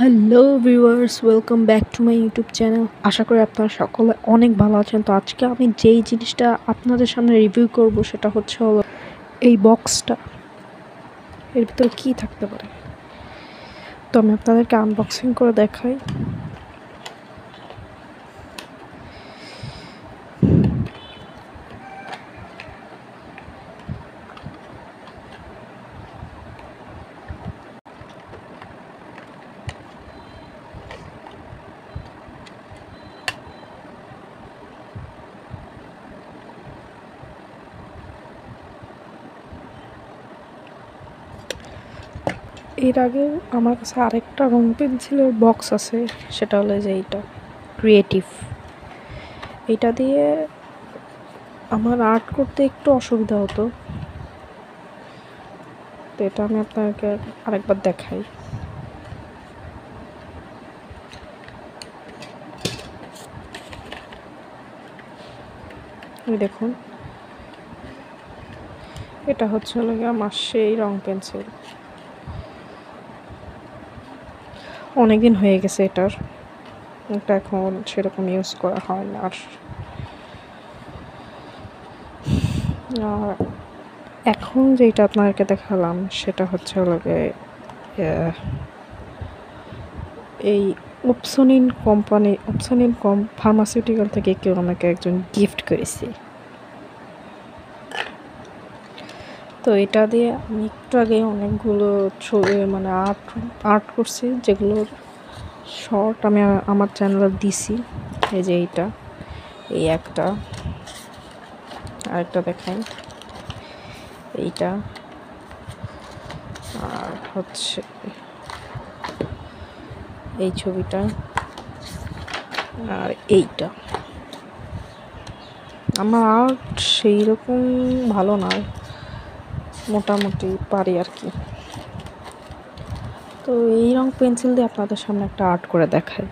Hello viewers, welcome back to my YouTube channel. আশা করি আপনারা সকলে অনেক ভালো আছেন। তো আজকে আমি যেই জিনিসটা আপনাদের সামনে রিভিউ করব সেটা হলো এই বক্সটা। এর ভিতরে কী থাকতে পারে, তো আমি আপনাদেরকে আনবক্সিং করে দেখাই। এর আগে আমার কাছে আরেকটা রং পেন্সিলের বক্স আছে, সেটা হলো যে এইটা ক্রিয়েটিভ। এটা দিয়ে আমার আর্ট করতে একটু অসুবিধা হতো, তো এটা আমি আপনাকে আরেকবার দেখাই। দেখুন, এটা হলো আমার সেই রং পেন্সিল। অনেকদিন হয়ে গেছে এটা এখন সেরকম ইউজ করা হয় না। আর এখন যেটা আপনাদেরকে দেখালাম সেটা হলো এই ওপসোনিন ফার্মাসিউটিক্যাল থেকে কেউ আমাকে একজন গিফট করেছে। তো এটা দিয়ে আমি একটু আগে অনেকগুলো ছবি আর্ট করছি, যেগুলোর শর্ট আমি আমার চ্যানেলে দিছি। এই যে এই একটা, আরেকটা দেখাই, এইটা, আর এই ছবিটা, আর এইটা। আমার আর্ট সেই রকম ভালো নয়, মোটামুটি পারি আর কি। তো এই রং পেন্সিল দিয়ে আপনাদের সামনে একটা আর্ট করে দেখাই।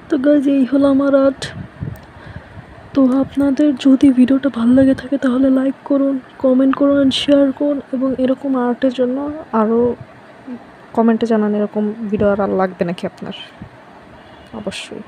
তো গাইজ, এই হলো আমার আর্ট। তো আপনাদের যদি ভিডিওটা ভালো লাগে থাকে তাহলে লাইক করুন, কমেন্ট করুন, শেয়ার করুন, এবং এরকম আর্টের জন্য আরও কমেন্টে জানান এরকম ভিডিও আর লাগবে নাকি আপনার। অবশ্যই।